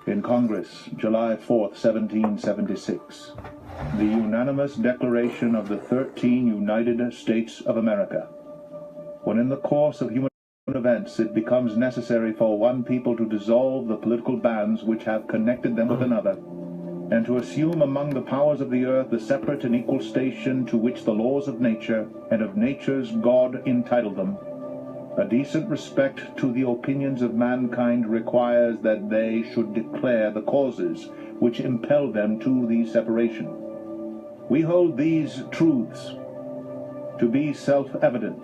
In Congress, July 4th, 1776, the unanimous declaration of the 13 United States of America. When in the course of human events it becomes necessary for one people to dissolve the political bands which have connected them with another, and to assume among the powers of the earth the separate and equal station to which the laws of nature and of nature's God entitle them, a decent respect to the opinions of mankind requires that they should declare the causes which impel them to the separation. We hold these truths to be self-evident,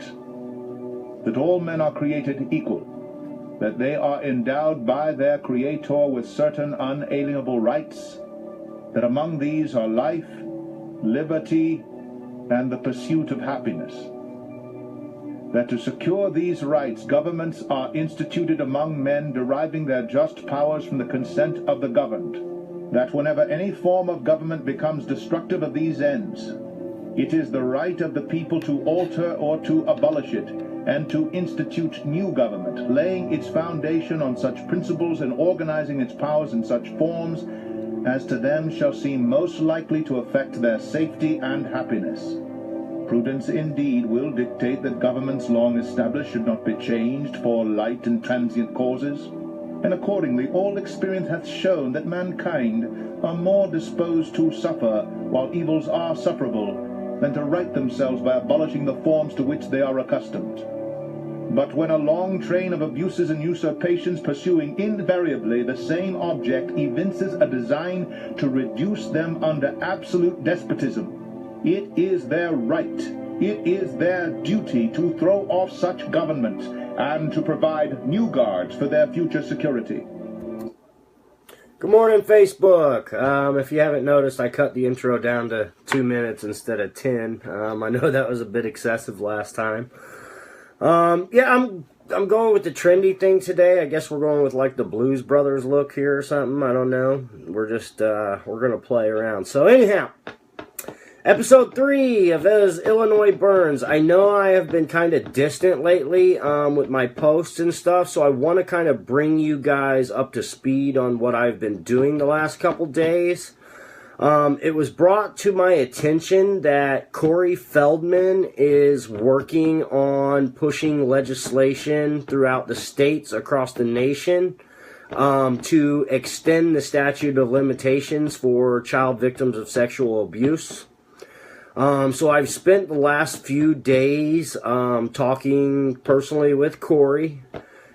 that all men are created equal, that they are endowed by their Creator with certain unalienable rights, that among these are life, liberty, and the pursuit of happiness. That to secure these rights, governments are instituted among men deriving their just powers from the consent of the governed. That whenever any form of government becomes destructive of these ends, it is the right of the people to alter or to abolish it, and to institute new government, laying its foundation on such principles and organizing its powers in such forms as to them shall seem most likely to affect their safety and happiness. Prudence indeed will dictate that governments long established should not be changed for light and transient causes, and accordingly all experience hath shown that mankind are more disposed to suffer while evils are sufferable than to right themselves by abolishing the forms to which they are accustomed. But when a long train of abuses and usurpations pursuing invariably the same object evinces a design to reduce them under absolute despotism, it is their right, it is their duty to throw off such government and to provide new guards for their future security. Good morning, Facebook. If you haven't noticed, I cut the intro down to 2 minutes instead of 10. I know that was a bit excessive last time. Yeah, I'm going with the trendy thing today. I guess we're going with like the Blues Brothers look here or something. I don't know. We're just, we're going to play around. So anyhow, episode 3 of As Illinois Burns. I know I have been kind of distant lately with my posts and stuff, so I want to kind of bring you guys up to speed on what I've been doing the last couple days. It was brought to my attention that Corey Feldman is working on pushing legislation throughout the states across the nation to extend the statute of limitations for child victims of sexual abuse. So I've spent the last few days talking personally with Corey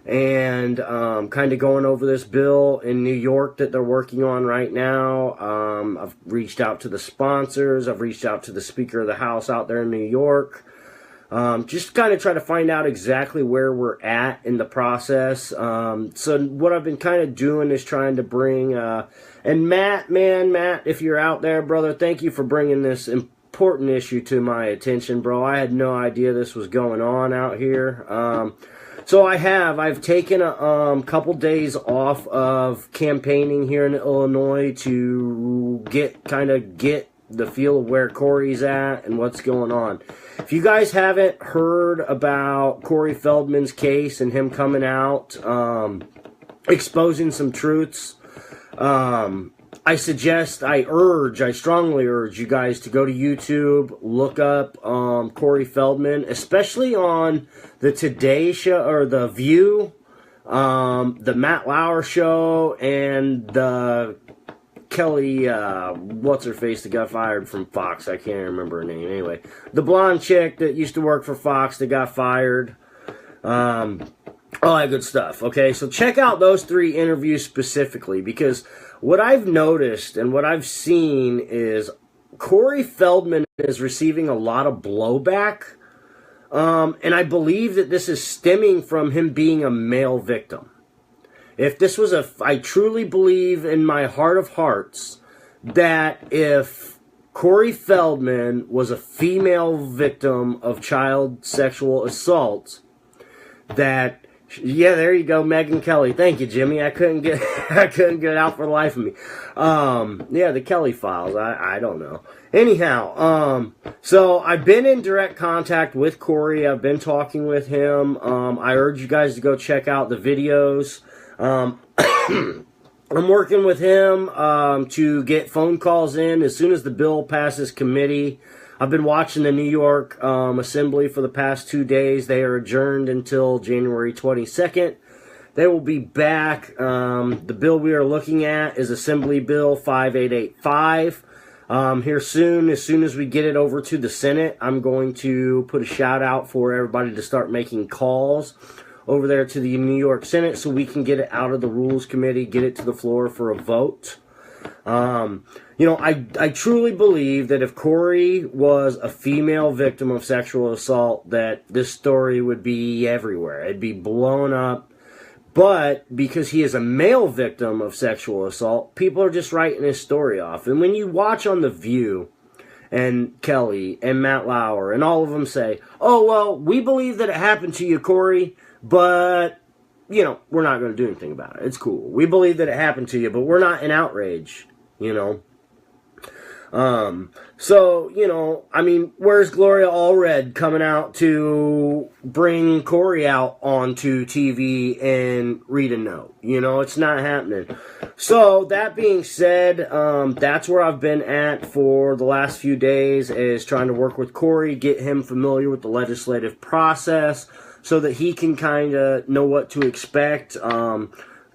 and kind of going over this bill in New York that they're working on right now. I've reached out to the sponsors. I've reached out to the Speaker of the House out there in New York. Just kind of try to find out exactly where we're at in the process. So what I've been kind of doing is trying to bring... and Matt, if you're out there, brother, thank you for bringing this important issue to my attention, bro. I had no idea this was going on out here. So I've taken a couple days off of campaigning here in Illinois to get the feel of where Corey's at and what's going on. If you guys haven't heard about Corey Feldman's case and him coming out, exposing some truths, I strongly urge you guys to go to YouTube, look up Corey Feldman, especially on the Today Show or The View, the Matt Lauer Show, and the Kelly, what's-her-face that got fired from Fox. I can't remember her name. Anyway, the blonde chick that used to work for Fox that got fired. All that good stuff. Okay, so check out those 3 interviews specifically, because what I've noticed and what I've seen is Corey Feldman is receiving a lot of blowback, and I believe that this is stemming from him being a male victim. If this was I truly believe in my heart of hearts that if Corey Feldman was a female victim of child sexual assault, that... Yeah, there you go, Megyn Kelly. Thank you, Jimmy. I couldn't get it out for the life of me. Yeah, the Kelly files. I don't know. Anyhow, so I've been in direct contact with Corey. I've been talking with him. I urge you guys to go check out the videos. I'm working with him to get phone calls in as soon as the bill passes committee. I've been watching the New York Assembly for the past 2 days. They are adjourned until January 22nd. They will be back. The bill we are looking at is Assembly Bill 5885. Here soon, as soon as we get it over to the Senate, I'm going to put a shout out for everybody to start making calls over there to the New York Senate so we can get it out of the Rules Committee, get it to the floor for a vote. I truly believe that if Corey was a female victim of sexual assault, that this story would be everywhere. It'd be blown up. But because he is a male victim of sexual assault, people are just writing his story off. And when you watch on The View, and Kelly and Matt Lauer and all of them say, oh, well, we believe that it happened to you, Corey, but, we're not going to do anything about it. It's cool. We believe that it happened to you, but we're not in outrage, where's Gloria Allred coming out to bring Corey out onto TV and read a note? It's not happening. So, that being said, that's where I've been at for the last few days, is trying to work with Corey, get him familiar with the legislative process so that he can kind of know what to expect.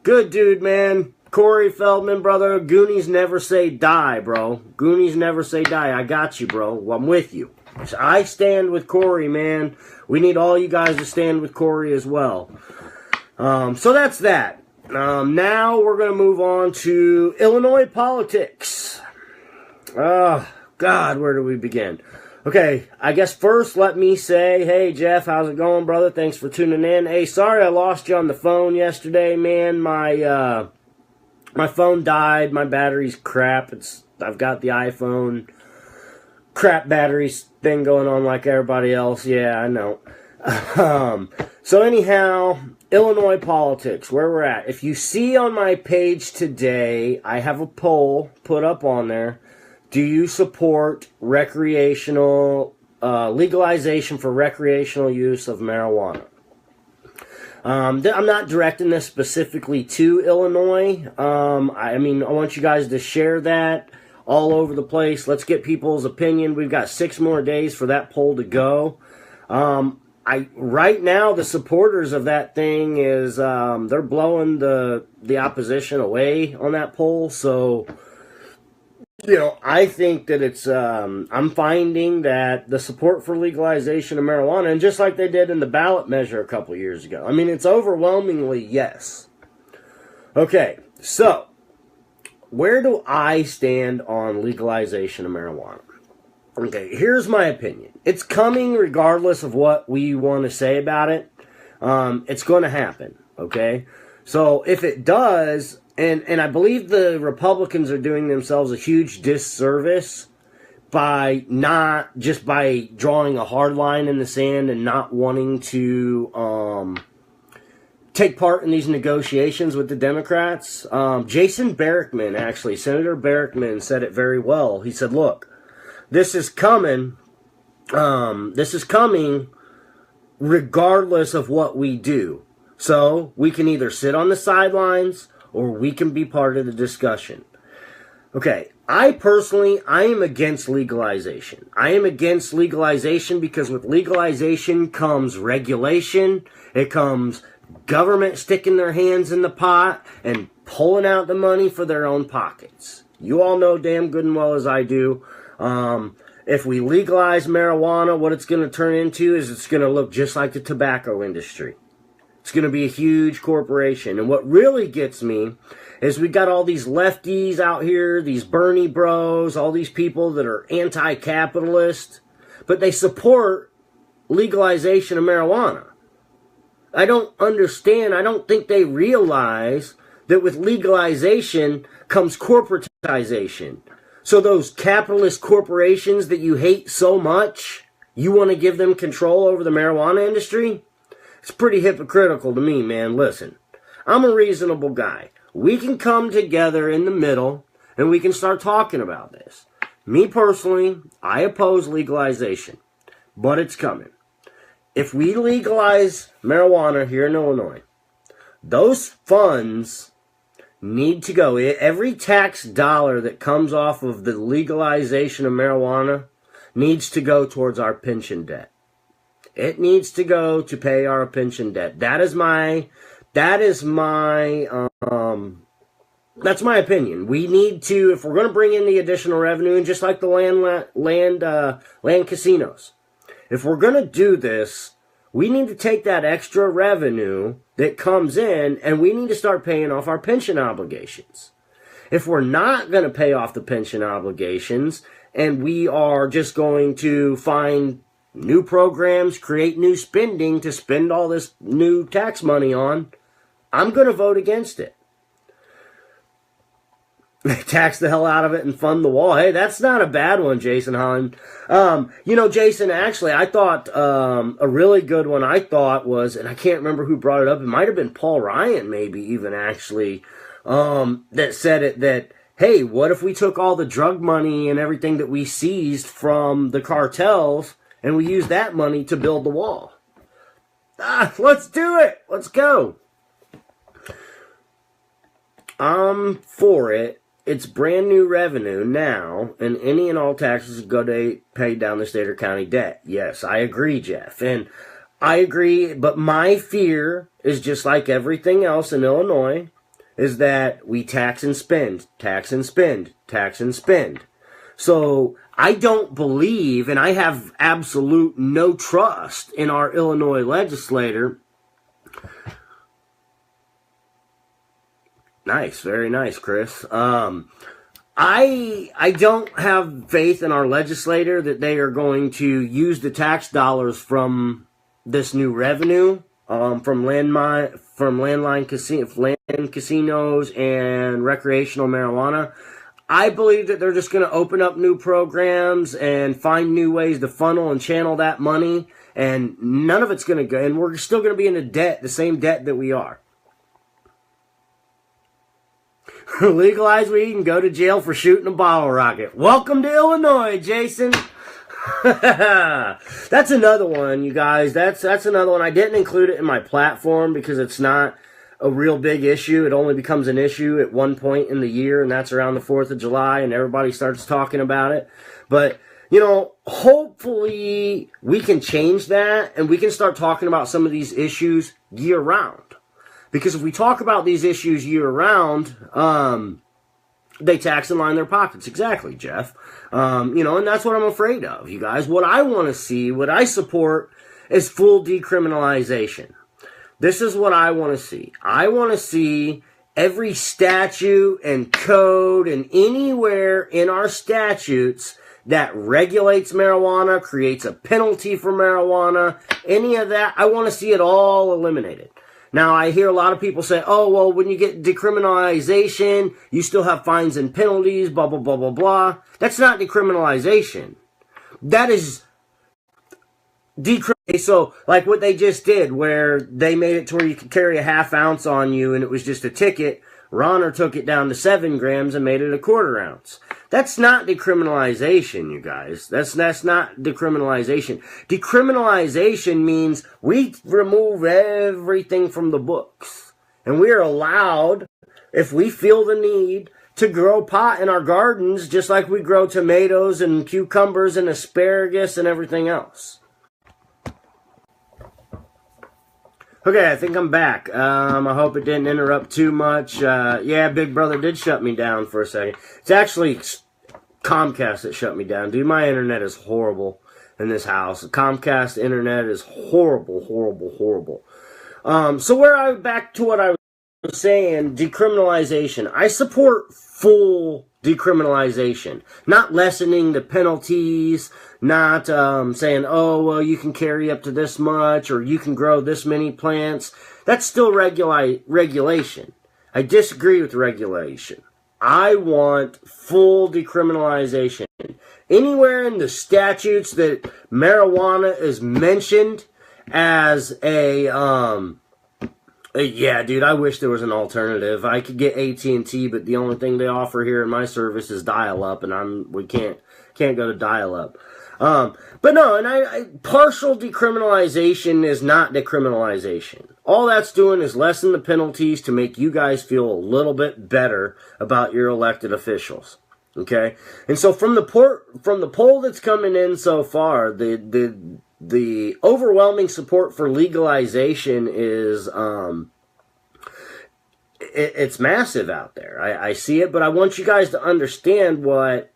Good dude, man. Corey Feldman, brother. Goonies never say die, bro. Goonies never say die. I got you, bro. Well, I'm with you. I stand with Corey, man. We need all you guys to stand with Corey as well. So that's that. Now we're going to move on to Illinois politics. Oh, God, where do we begin? Okay, I guess first let me say, hey, Jeff, how's it going, brother? Thanks for tuning in. Hey, sorry I lost you on the phone yesterday, man. My phone died. My battery's crap. I've got the iPhone crap batteries thing going on like everybody else. Yeah, I know. So anyhow, Illinois politics, where we're at. If you see on my page today, I have a poll put up on there. Do you support recreational legalization for recreational use of marijuana? I'm not directing this specifically to Illinois. I want you guys to share that all over the place. Let's get people's opinion. We've got 6 more days for that poll to go. Right now, the supporters of that thing is they're blowing the opposition away on that poll. So, I think that it's, I'm finding that the support for legalization of marijuana, and just like they did in the ballot measure a couple years ago, it's overwhelmingly yes. Okay, so, where do I stand on legalization of marijuana? Okay, here's my opinion. It's coming regardless of what we want to say about it. It's going to happen, okay? So, if it does, and I believe the Republicans are doing themselves a huge disservice by drawing a hard line in the sand and not wanting to take part in these negotiations with the Democrats. Jason Barrickman, actually, Senator Barrickman said it very well. He said, look, this is coming regardless of what we do. So we can either sit on the sidelines or we can be part of the discussion. Okay, I am against legalization. I am against legalization because with legalization comes regulation. It comes government sticking their hands in the pot and pulling out the money for their own pockets. You all know damn good and well as I do. If we legalize marijuana, what it's going to turn into is it's going to look just like the tobacco industry. It's going to be a huge corporation. And what really gets me is we got all these lefties out here, these Bernie bros, all these people that are anti-capitalist, but they support legalization of marijuana. I don't understand. I don't think they realize that with legalization comes corporatization. So those capitalist corporations that you hate so much, you want to give them control over the marijuana industry? It's pretty hypocritical to me, man. Listen, I'm a reasonable guy. We can come together in the middle and we can start talking about this. Me personally, I oppose legalization, but it's coming. If we legalize marijuana here in Illinois, those funds need to go. Every tax dollar that comes off of the legalization of marijuana needs to go towards our pension debt. It needs to go to pay our pension debt. That's my opinion. We need to, if we're going to bring in the additional revenue, and just like the land casinos, if we're going to do this, we need to take that extra revenue that comes in and we need to start paying off our pension obligations. If we're not going to pay off the pension obligations and we are just going to find new programs, create new spending to spend all this new tax money on, I'm going to vote against it. Tax the hell out of it and fund the wall. Hey, that's not a bad one, Jason Holland. Jason, actually, I thought a really good one I thought was, and I can't remember who brought it up, it might have been Paul Ryan maybe even actually, that said it, that, hey, what if we took all the drug money and everything that we seized from the cartels and we used that money to build the wall? Let's do it. Let's go. I'm for it. It's brand new revenue now, and any and all taxes go to pay down the state or county debt. Yes, I agree, Jeff. And I agree, but my fear is just like everything else in Illinois, is that we tax and spend, tax and spend, tax and spend. So I don't believe, and I have absolute no trust in our Illinois legislator. Nice, very nice, Chris. I don't have faith in our legislator that they are going to use the tax dollars from this new revenue, from land casinos and recreational marijuana. I believe that they're just going to open up new programs and find new ways to funnel and channel that money, and none of it's going to go, and we're still going to be in the same debt that we are. Legalize weed and go to jail for shooting a bottle rocket. Welcome to Illinois, Jason. That's another one, you guys. That's another one. I didn't include it in my platform because it's not a real big issue. It only becomes an issue at one point in the year, and that's around the 4th of July, and everybody starts talking about it. But, hopefully we can change that, and we can start talking about some of these issues year-round. Because if we talk about these issues year-round, they tax and line their pockets. Exactly, Jeff. And that's what I'm afraid of, you guys. What I want to see, what I support, is full decriminalization. This is what I want to see. I want to see every statute and code and anywhere in our statutes that regulates marijuana, creates a penalty for marijuana, any of that, I want to see it all eliminated. Now, I hear a lot of people say, oh, well, when you get decriminalization, you still have fines and penalties, blah, blah, blah, blah, blah. That's not decriminalization. That is decriminalization. So, like what they just did, where they made it to where you could carry a half ounce on you and it was just a ticket. Ronner took it down to 7 grams and made it a quarter ounce. That's not decriminalization, you guys. That's not decriminalization. Decriminalization means we remove everything from the books. And we are allowed, if we feel the need, to grow pot in our gardens just like we grow tomatoes and cucumbers and asparagus and everything else. Okay, I think I'm back. I hope it didn't interrupt too much. Yeah, Big Brother did shut me down for a second. It's actually Comcast that shut me down. Dude, my internet is horrible in this house. Comcast internet is horrible, horrible, horrible. So back to what I was saying, decriminalization. I support full decriminalization. Not lessening the penalties, not saying, oh, well, you can carry up to this much, or you can grow this many plants. That's still regulation. I disagree with regulation. I want full decriminalization. Anywhere in the statutes that marijuana is mentioned as yeah, dude, I wish there was an alternative. I could get AT&T, but the only thing they offer here in my service is dial-up, and we can't go to dial-up. But no, and partial decriminalization is not decriminalization. All that's doing is lessen the penalties to make you guys feel a little bit better about your elected officials. Okay? And so from the poll that's coming in so far, the overwhelming support for legalization is it's massive out there. I see it, but I want you guys to understand what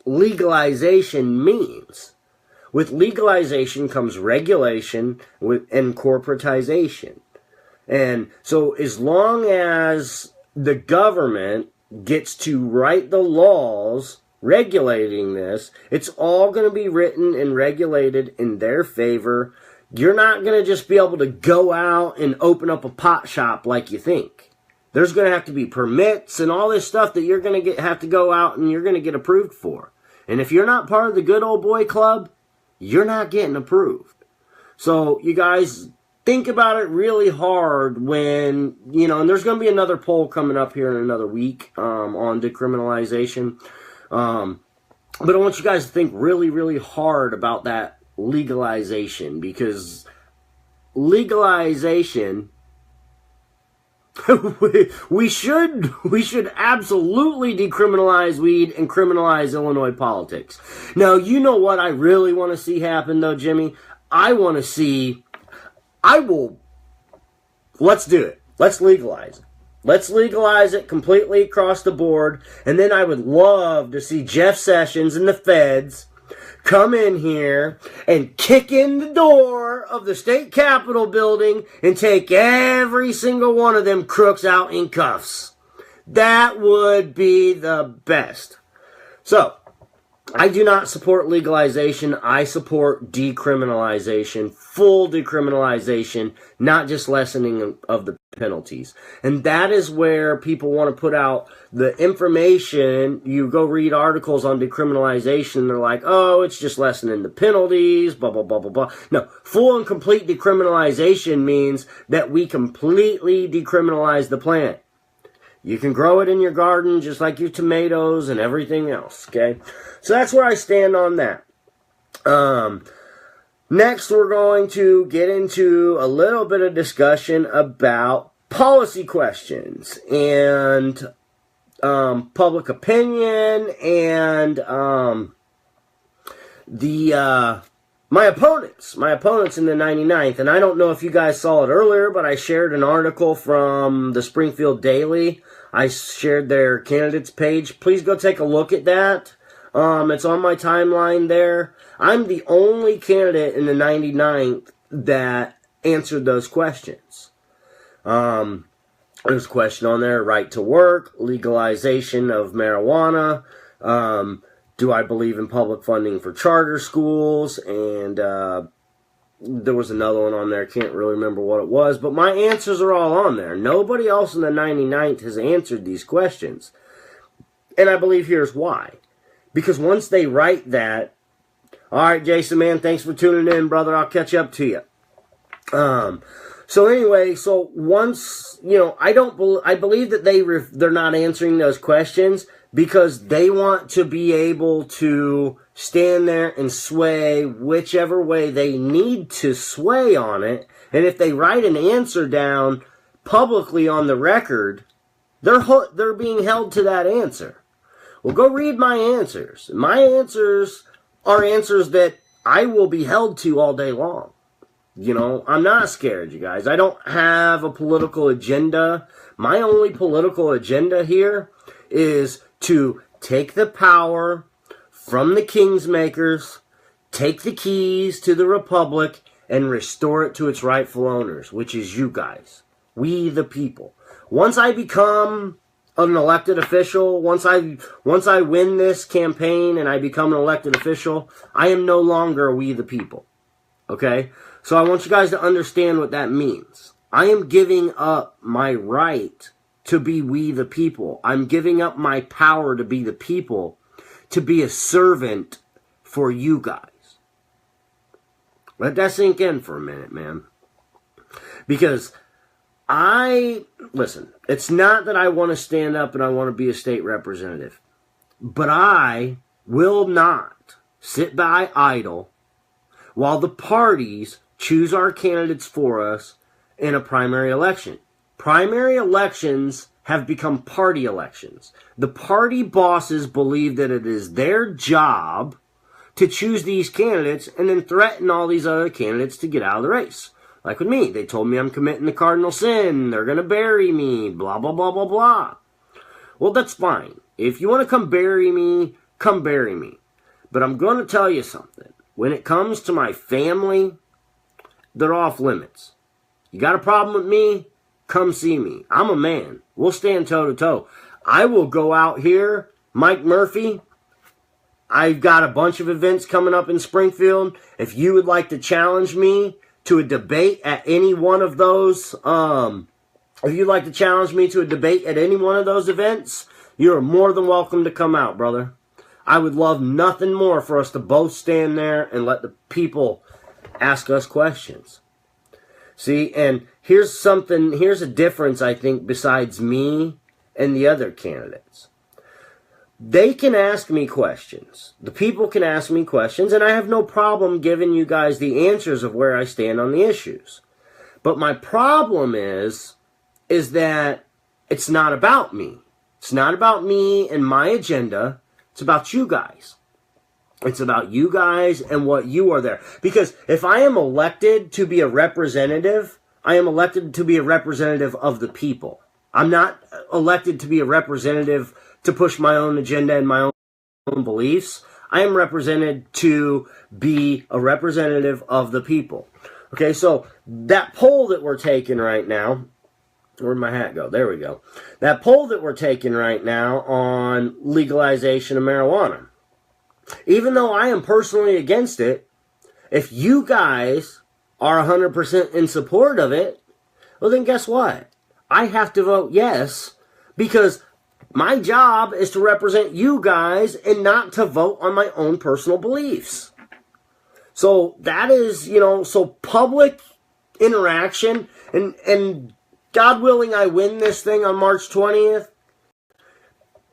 legalization means. With legalization comes regulation and corporatization. And so as long as the government gets to write the laws regulating this, it's all going to be written and regulated in their favor. You're not going to just be able to go out and open up a pot shop like you think. There's going to have to be permits and all this stuff that you're going to have to go out and you're going to get approved for. And if you're not part of the good old boy club, you're not getting approved. So you guys think about it really hard when, and there's going to be another poll coming up here in another week on decriminalization. But I want you guys to think really, really hard about that legalization, because legalization, we should absolutely decriminalize weed and criminalize Illinois politics. Now, you know what I really want to see happen, though, Jimmy? Let's do it. Let's legalize it. Let's legalize it completely across the board, and then I would love to see Jeff Sessions and the feds come in here and kick in the door of the state capitol building and take every single one of them crooks out in cuffs. That would be the best. So, I do not support legalization. I support decriminalization, full decriminalization, not just lessening of the penalties. And that is where people want to put out the information. You go read articles on decriminalization, they're like, oh, it's just lessening the penalties, blah, blah, blah, blah, blah. No, full and complete decriminalization means that we completely decriminalize the plant. You can grow it in your garden just like your tomatoes and everything else, okay? So that's where I stand on that. Next, we're going to get into a little bit of discussion about policy questions and public opinion and my opponents in the 99th. And I don't know if you guys saw it earlier, but I shared an article from the Springfield Daily. I shared their candidates page. Please go take a look at that. It's on my timeline there. I'm the only candidate in the 99th that answered those questions. There's a question on there, right to work, legalization of marijuana, do I believe in public funding for charter schools, and there was another one on there, can't really remember what it was, but my answers are all on there. Nobody else in the 99th has answered these questions. And I believe here's why. Because once they write that, all right, Jason, man, thanks for tuning in, brother. I'll catch up to you. So anyway, so once, I believe that they're not answering those questions because they want to be able to stand there and sway whichever way they need to sway on it. And if they write an answer down publicly on the record, they're being held to that answer. Well, go read my answers. My answers are answers that I will be held to all day long. I'm not scared, you guys. I don't have a political agenda. My only political agenda here is to take the power from the kingsmakers, take the keys to the republic, and restore it to its rightful owners, which is you guys. We the people. Once I become an elected official, once I win this campaign and I become an elected official, I am no longer we the people. Okay? So I want you guys to understand what that means. I am giving up my right to be we the people. I'm giving up my power to be the people, to be a servant for you guys. Let that sink in for a minute, man. Because listen, it's not that I want to stand up and I want to be a state representative, but I will not sit by idle while the parties choose our candidates for us in a primary election. Primary elections have become party elections. The party bosses believe that it is their job to choose these candidates and then threaten all these other candidates to get out of the race. Like with me, they told me I'm committing the cardinal sin, they're going to bury me, blah, blah, blah, blah, blah. Well, that's fine. If you want to come bury me, come bury me. But I'm going to tell you something. When it comes to my family, they're off limits. You got a problem with me? Come see me. I'm a man. We'll stand toe-to-toe. I will go out here, Mike Murphy. I've got a bunch of events coming up in Springfield. If you would like to challenge me to a debate at any one of those, if you'd like to challenge me to a debate at any one of those events, you're more than welcome to come out, brother. I would love nothing more for us to both stand there and let the people ask us questions. See, and here's a difference, I think, besides me and the other candidates. They can ask me questions. The people can ask me questions, and I have no problem giving you guys the answers of where I stand on the issues. But my problem is that it's not about me. It's not about me and my agenda. It's about you guys. It's about you guys and what you are there. Because if I am elected to be a representative, I am elected to be a representative of the people. I'm not elected to be a representative to push my own agenda and my own beliefs. I am represented to be a representative of the people. Okay, so that poll that we're taking right now, where'd my hat go? There we go. That poll that we're taking right now on legalization of marijuana. Even though I am personally against it, if you guys are 100% in support of it, well then guess what? I have to vote yes, because my job is to represent you guys and not to vote on my own personal beliefs. So that is, so public interaction, and God willing I win this thing on March 20th,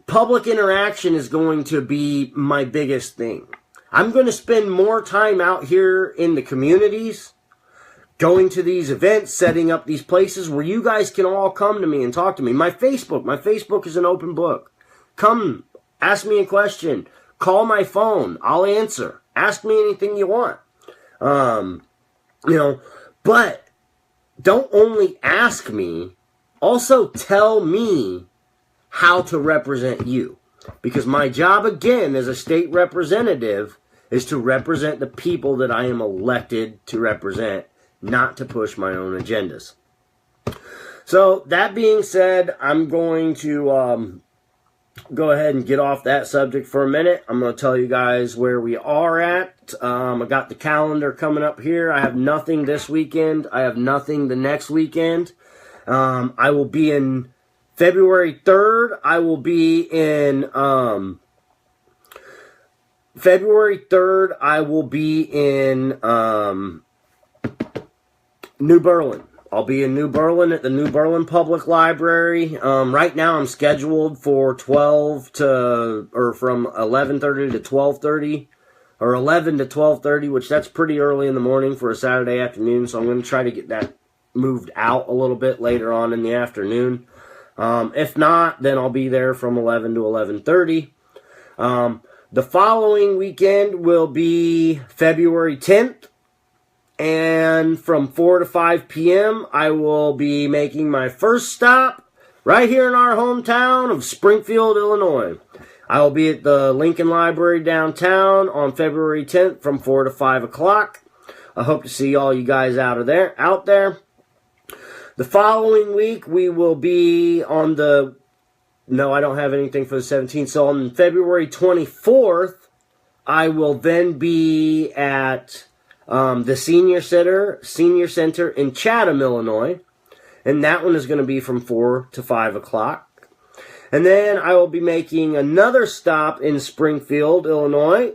public interaction is going to be my biggest thing. I'm going to spend more time out here in the communities, going to these events, setting up these places where you guys can all come to me and talk to me. My Facebook is an open book. Come, ask me a question. Call my phone. I'll answer. Ask me anything you want. But don't only ask me, also tell me how to represent you. Because my job, again, as a state representative, is to represent the people that I am elected to represent, not to push my own agendas. So, that being said, I'm going to go ahead and get off that subject for a minute. I'm going to tell you guys where we are at. I got the calendar coming up here. I have nothing this weekend. I have nothing the next weekend. I will be in February 3rd. I will be in February 3rd. I will be in New Berlin. I'll be in New Berlin at the New Berlin Public Library. Right now I'm scheduled for from 11:30 to 12:30, or 11 to 12:30, which that's pretty early in the morning for a Saturday afternoon, so I'm going to try to get that moved out a little bit later on in the afternoon. If not, then I'll be there from 11 to 11:30. The following weekend will be February 10th. And from 4 to 5 p.m., I will be making my first stop right here in our hometown of Springfield, Illinois. I will be at the Lincoln Library downtown on February 10th from 4 to 5 o'clock. I hope to see all you guys out there. The following week, we will be on no, I don't have anything for the 17th. So on February 24th, I will then be at the Senior Center in Chatham, Illinois. And that one is going to be from 4 to 5 o'clock. And then I will be making another stop in Springfield, Illinois.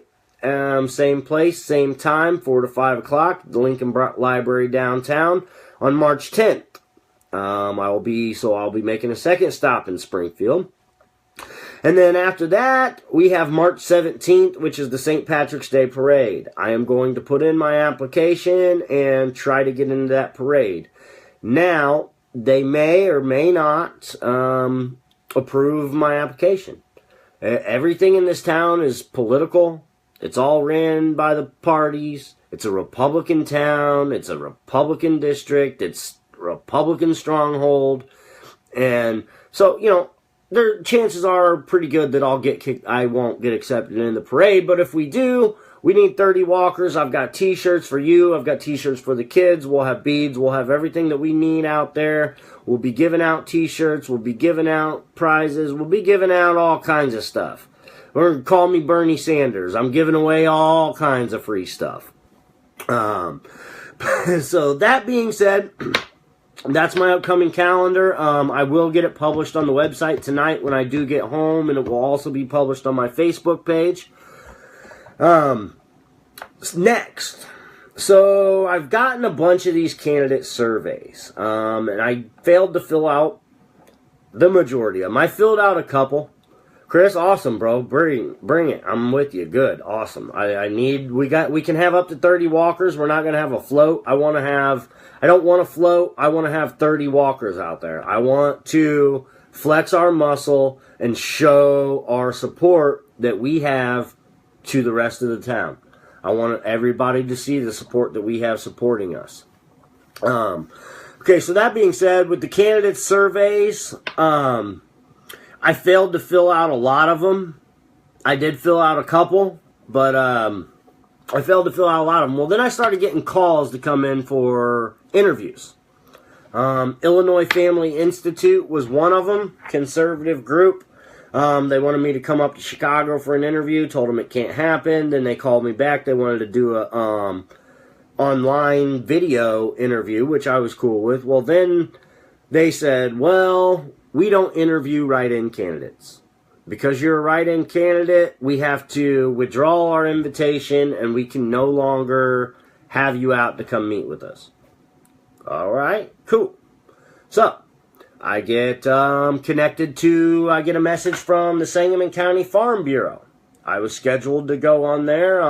Same place, same time, 4 to 5 o'clock, the Lincoln Library downtown on March 10th. I'll be making a second stop in Springfield. And then after that, we have March 17th, which is the St. Patrick's Day Parade. I am going to put in my application and try to get into that parade. Now, they may or may not approve my application. Everything in this town is political. It's all ran by the parties. It's a Republican town. It's a Republican district. It's a Republican stronghold. And so, you know, their chances are pretty good that I won't get accepted in the parade. But if we do, we need 30 walkers. I've got t-shirts for you. I've got t-shirts for the kids. We'll have beads. We'll have everything that we need out there. We'll be giving out t-shirts. We'll be giving out prizes. We'll be giving out all kinds of stuff. Or call me Bernie Sanders. I'm giving away all kinds of free stuff. So that being said, that's my upcoming calendar. I will get it published on the website tonight when I do get home, and it will also be published on my Facebook page. Next. So I've gotten a bunch of these candidate surveys, and I failed to fill out the majority of them. I filled out a couple. Chris, awesome, bro. Bring it. I'm with you. Good. Awesome. We can have up to 30 walkers. We're not going to have a float. I don't want to float. I want to have 30 walkers out there. I want to flex our muscle and show our support that we have to the rest of the town. I want everybody to see the support that we have supporting us. Okay, so that being said, with the candidate surveys, I failed to fill out a lot of them. I did fill out a couple, but I failed to fill out a lot of them. Well, then I started getting calls to come in for interviews. Illinois Family Institute was one of them, conservative group. They wanted me to come up to Chicago for an interview, told them it can't happen. Then they called me back. They wanted to do a online video interview, which I was cool with. Well, then they said, well, we don't interview write-in candidates. Because you're a write-in candidate, we have to withdraw our invitation, and we can no longer have you out to come meet with us. All right, cool. So, I get I get a message from the Sangamon County Farm Bureau. I was scheduled to go on there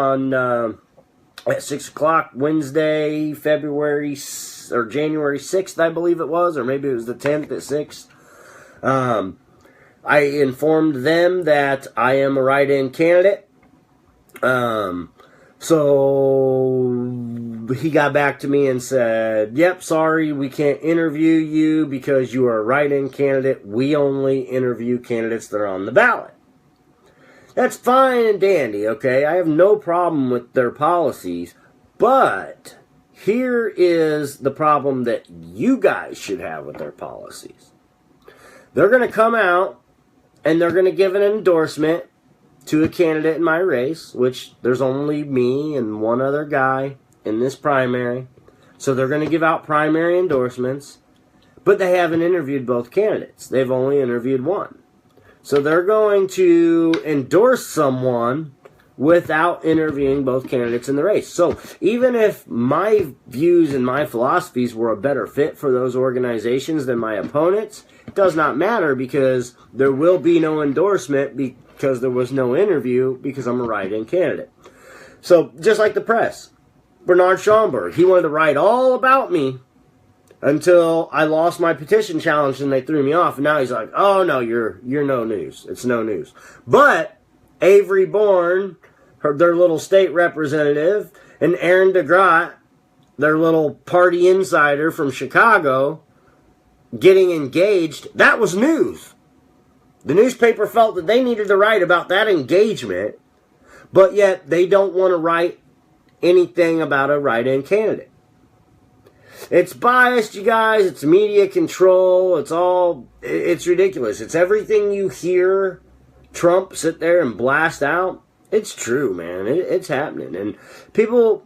at 6 o'clock Wednesday, January 6th, I believe it was, or maybe it was the 10th at 6. I informed them that I am a write-in candidate. So he got back to me and said, yep, sorry, we can't interview you because you are a write-in candidate. We only interview candidates that are on the ballot. That's fine and dandy, okay? I have no problem with their policies, but here is the problem that you guys should have with their policies. They're going to come out and they're going to give an endorsement to a candidate in my race, which there's only me and one other guy in this primary. So they're going to give out primary endorsements, but they haven't interviewed both candidates. They've only interviewed one. So they're going to endorse someone without interviewing both candidates in the race. So even if my views and my philosophies were a better fit for those organizations than my opponents, it does not matter because there will be no endorsement because there was no interview because I'm a write-in candidate. So just like the press, Bernard Schomburg, he wanted to write all about me until I lost my petition challenge and they threw me off. And now he's like, oh no, you're no news. It's no news. But Avery Bourne, their little state representative, and Aaron DeGraat, their little party insider from Chicago, getting engaged, that was news. The newspaper felt that they needed to write about that engagement, but yet they don't want to write anything about a write-in candidate. It's biased, you guys. It's media control. It's ridiculous. It's everything you hear Trump sit there and blast out. It's true, man. It's happening. And people,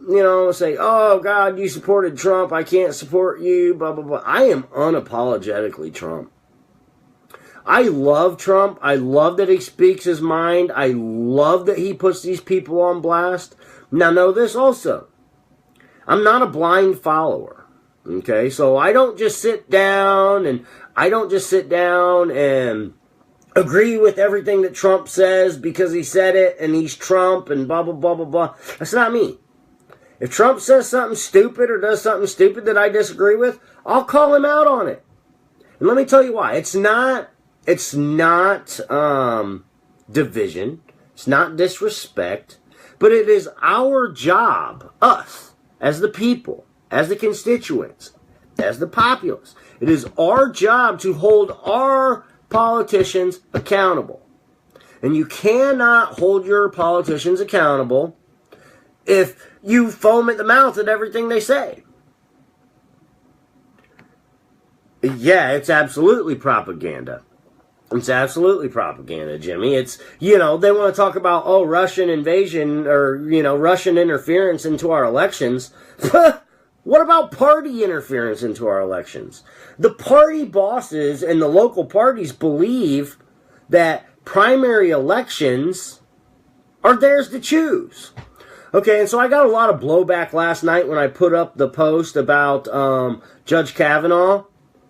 say, oh, God, you supported Trump. I can't support you, blah, blah, blah. I am unapologetically Trump. I love Trump. I love that he speaks his mind. I love that he puts these people on blast. Now, know this also. I'm not a blind follower. Okay? So I don't just sit down and agree with everything that Trump says because he said it and he's Trump and blah, blah, blah, blah, blah. That's not me. If Trump says something stupid or does something stupid that I disagree with, I'll call him out on it. And let me tell you why. It's not division. It's not disrespect. But it is our job, us, as the people, as the constituents, as the populace. It is our job to hold our politicians accountable. And you cannot hold your politicians accountable if you foam at the mouth at everything they say. Yeah, it's absolutely propaganda. It's absolutely propaganda, Jimmy. It's, they want to talk about, Russian invasion or, Russian interference into our elections. What about party interference into our elections? The party bosses and the local parties believe that primary elections are theirs to choose. Okay, and so I got a lot of blowback last night when I put up the post about Judge Kavanaugh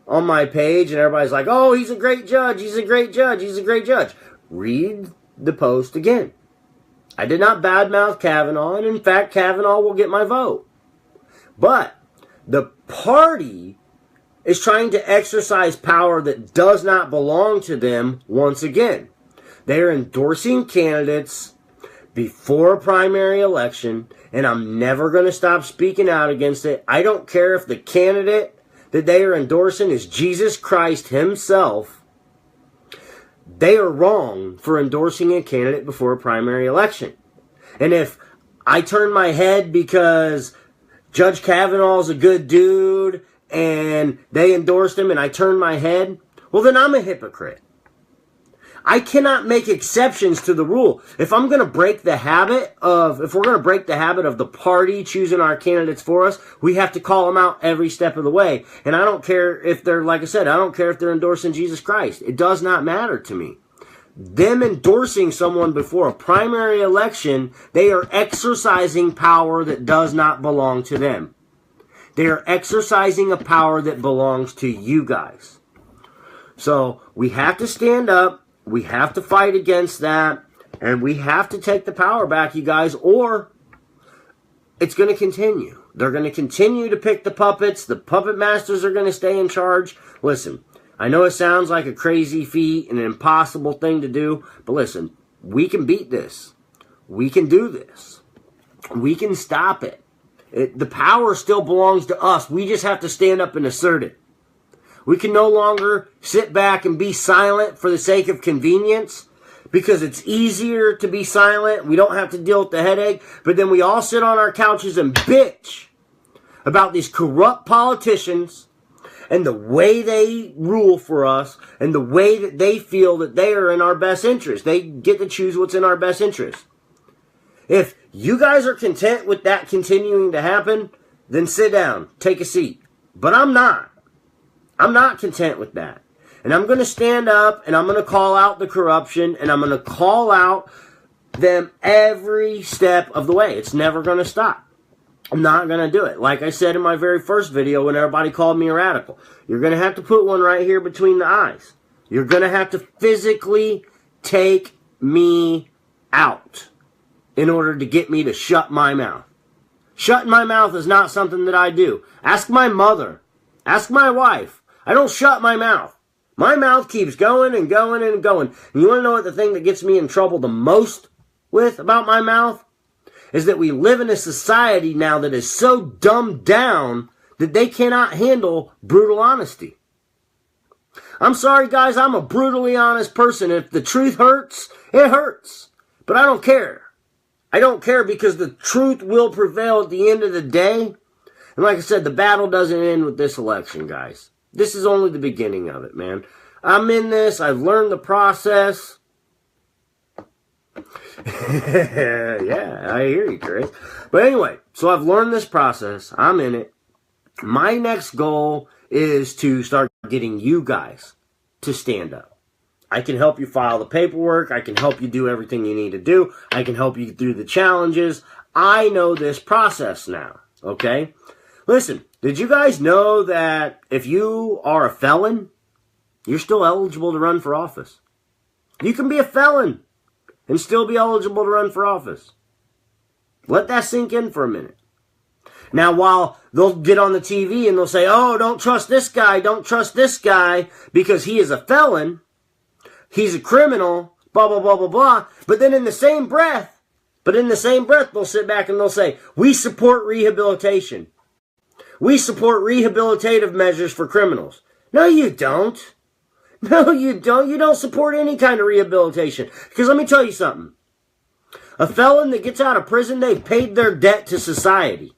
on my page, and everybody's like, oh, he's a great judge, he's a great judge, he's a great judge. Read the post again. I did not badmouth Kavanaugh, and in fact, Kavanaugh will get my vote. But the party is trying to exercise power that does not belong to them once again. They are endorsing candidates before a primary election, and I'm never going to stop speaking out against it. I don't care if the candidate that they are endorsing is Jesus Christ himself. They are wrong for endorsing a candidate before a primary election. And if I turn my head because Judge Kavanaugh's a good dude and they endorsed him and I turn my head, well, then I'm a hypocrite. I cannot make exceptions to the rule. If we're going to break the habit of the party choosing our candidates for us, we have to call them out every step of the way. And I don't care if they're, like I said, I don't care if they're endorsing Jesus Christ. It does not matter to me. Them endorsing someone before a primary election, they are exercising power that does not belong to them. They are exercising a power that belongs to you guys. So we have to stand up. We have to fight against that, and we have to take the power back, you guys, or it's going to continue. They're going to continue to pick the puppets. The puppet masters are going to stay in charge. Listen, I know it sounds like a crazy feat and an impossible thing to do, but listen, we can beat this. We can do this. We can stop it. The power still belongs to us. We just have to stand up and assert it. We can no longer sit back and be silent for the sake of convenience because it's easier to be silent. We don't have to deal with the headache. But then we all sit on our couches and bitch about these corrupt politicians and the way they rule for us and the way that they feel that they are in our best interest. They get to choose what's in our best interest. If you guys are content with that continuing to happen, then sit down, take a seat. But I'm not. I'm not content with that. And I'm going to stand up and I'm going to call out the corruption and I'm going to call out them every step of the way. It's never going to stop. I'm not going to do it. Like I said in my very first video when everybody called me a radical, you're going to have to put one right here between the eyes. You're going to have to physically take me out in order to get me to shut my mouth. Shutting my mouth is not something that I do. Ask my mother. Ask my wife. I don't shut my mouth. My mouth keeps going and going and going. And you want to know what the thing that gets me in trouble the most with about my mouth? Is that we live in a society now that is so dumbed down that they cannot handle brutal honesty. I'm sorry, guys, I'm a brutally honest person. If the truth hurts, it hurts. But I don't care. I don't care because the truth will prevail at the end of the day. And like I said, the battle doesn't end with this election, guys. This is only the beginning of it, man. I'm in this. I've learned the process. Yeah, I hear you, Chris. But anyway, so I've learned this process. I'm in it. My next goal is to start getting you guys to stand up. I can help you file the paperwork. I can help you do everything you need to do. I can help you through the challenges. I know this process now, okay? Listen, did you guys know that if you are a felon, you're still eligible to run for office? You can be a felon and still be eligible to run for office. Let that sink in for a minute. Now, while they'll get on the TV and they'll say, oh, don't trust this guy because he is a felon, he's a criminal, blah, blah, blah, blah, blah. But then in the same breath, they'll sit back and they'll say, we support rehabilitation. We support rehabilitative measures for criminals. No, you don't. No, you don't. You don't support any kind of rehabilitation. Because let me tell you something. A felon that gets out of prison, they've paid their debt to society.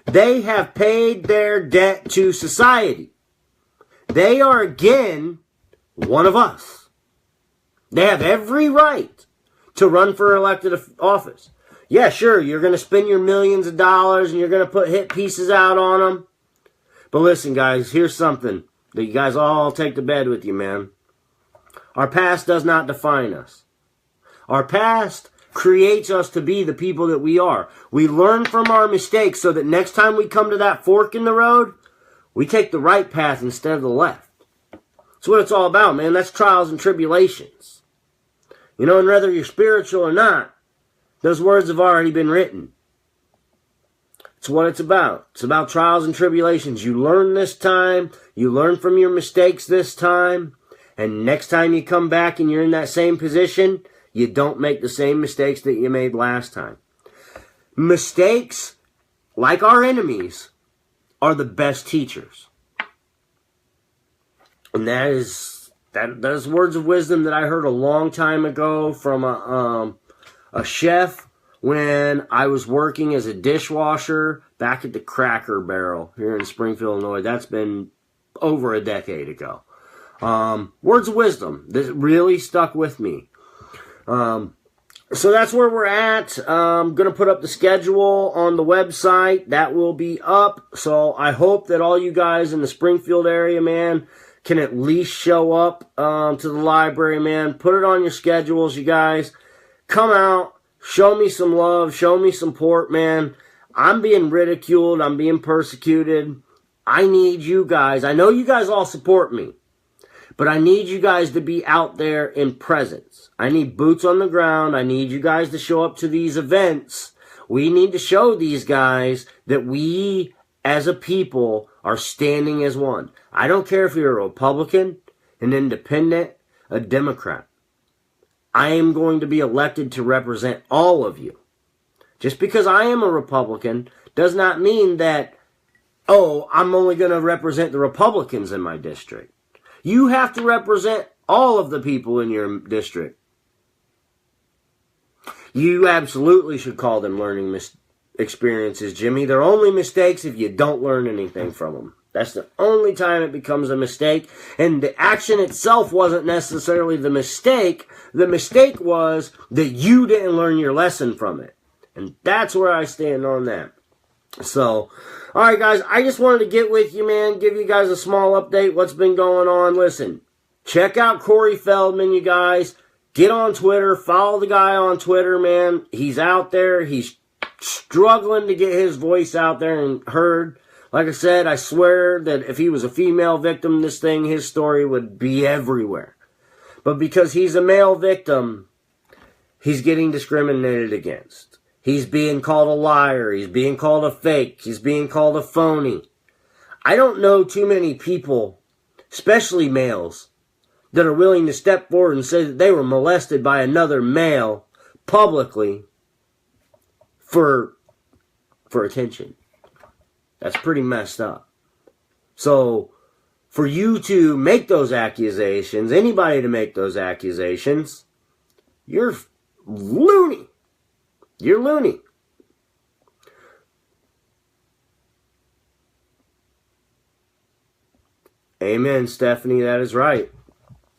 They have paid their debt to society. They are again one of us. They have every right to run for elected office. Yeah, sure, you're going to spend your millions of dollars and you're going to put hit pieces out on them. But listen, guys, here's something that you guys all take to bed with you, man. Our past does not define us. Our past creates us to be the people that we are. We learn from our mistakes so that next time we come to that fork in the road, we take the right path instead of the left. That's what it's all about, man. That's trials and tribulations. You know, and whether you're spiritual or not, those words have already been written. It's what it's about. It's about trials and tribulations. You learn this time. You learn from your mistakes this time. And next time you come back and you're in that same position, you don't make the same mistakes that you made last time. Mistakes, like our enemies, are the best teachers. And that is words of wisdom that I heard a long time ago from a chef when I was working as a dishwasher back at the Cracker Barrel here in Springfield, Illinois. That's been over a decade ago. Words of wisdom that really stuck with me. So that's where we're at. I'm going to put up the schedule on the website. That will be up. So I hope that all you guys in the Springfield area, man, can at least show up to the library, man. Put it on your schedules, you guys. Come out. Show me some love. Show me support, man. I'm being ridiculed. I'm being persecuted. I need you guys. I know you guys all support me. But I need you guys to be out there in presence. I need boots on the ground. I need you guys to show up to these events. We need to show these guys that we, as a people, are standing as one. I don't care if you're a Republican, an independent, a Democrat. I am going to be elected to represent all of you. Just because I am a Republican does not mean that, oh, I'm only going to represent the Republicans in my district. You have to represent all of the people in your district. You absolutely should call them learning experiences, Jimmy. They're only mistakes if you don't learn anything from them. That's the only time it becomes a mistake. And the action itself wasn't necessarily the mistake. The mistake was that you didn't learn your lesson from it. And that's where I stand on that. So, alright guys, I just wanted to get with you, man, give you guys a small update, what's been going on. Listen, check out Corey Feldman, you guys. Get on Twitter, follow the guy on Twitter, man. He's out there, he's struggling to get his voice out there and heard. Like I said, I swear that if he was a female victim in this thing, his story would be everywhere. But because he's a male victim, he's getting discriminated against. He's being called a liar. He's being called a fake. He's being called a phony. I don't know too many people, especially males, that are willing to step forward and say that they were molested by another male publicly for attention. That's pretty messed up. So, for you to make those accusations, anybody to make those accusations, you're loony. You're loony. Amen, Stephanie. That is right.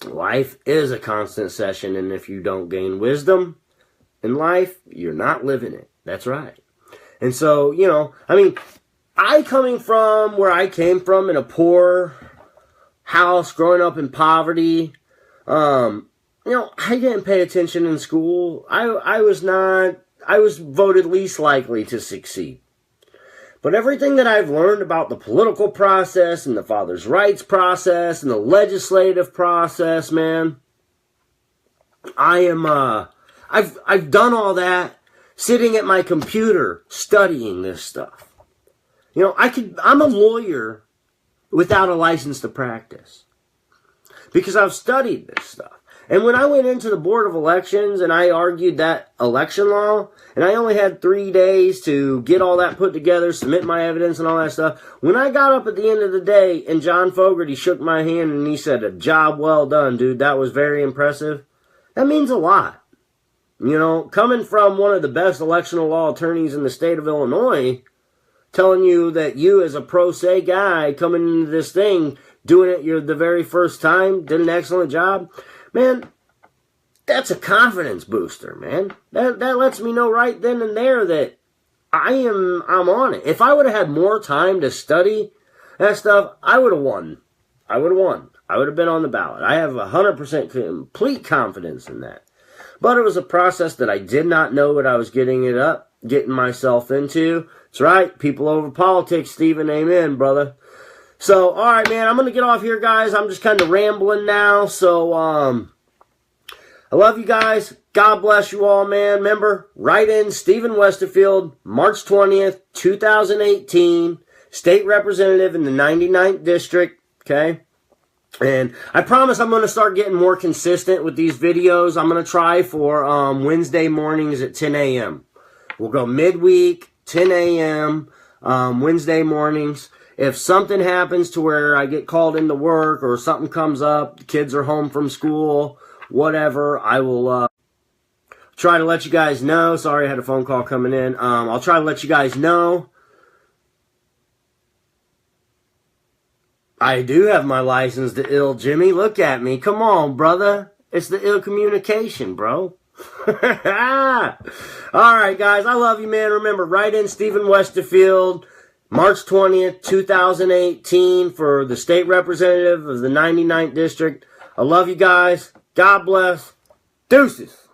Life is a constant session, and if you don't gain wisdom in life, you're not living it. That's right. And so, you know, I mean, I coming from where I came from in a poor house, growing up in poverty, you know, I didn't pay attention in school. I was voted least likely to succeed. But everything that I've learned about the political process and the father's rights process and the legislative process, man, I've done all that sitting at my computer studying this stuff. You know, I'm a lawyer without a license to practice because I've studied this stuff. And when I went into the Board of Elections and I argued that election law, and I only had 3 days to get all that put together, submit my evidence and all that stuff, when I got up at the end of the day and John Fogerty shook my hand and he said, "A job well done, dude, that was very impressive," that means a lot. You know, coming from one of the best electional law attorneys in the state of Illinois, telling you that you as a pro se guy coming into this thing, doing it the very first time, did an excellent job, man, that's a confidence booster, man. That lets me know right then and there that I'm on it. If I would have had more time to study that stuff, I would have won. I would have been on the ballot. I have 100% complete confidence in that. But it was a process that I did not know what I was getting myself into. That's right, people over politics, Stephen, amen, brother. So, all right, man, I'm going to get off here, guys. I'm just kind of rambling now. So, I love you guys. God bless you all, man. Remember, write in Stephen Westerfield, March 20th, 2018, state representative in the 99th district, okay? And I promise I'm going to start getting more consistent with these videos. I'm going to try for Wednesday mornings at 10 a.m. We'll go midweek, 10 a.m., Wednesday mornings. If something happens to where I get called into work or something comes up, the kids are home from school, whatever, I will try to let you guys know. Sorry, I had a phone call coming in. I'll try to let you guys know. I do have my license to ill, Jimmy. Look at me. Come on, brother. It's the ill communication, bro. All right, guys. I love you, man. Remember, write in Stephen Westerfield, March 20th, 2018 for the state representative of the 99th district. I love you guys. God bless. Deuces.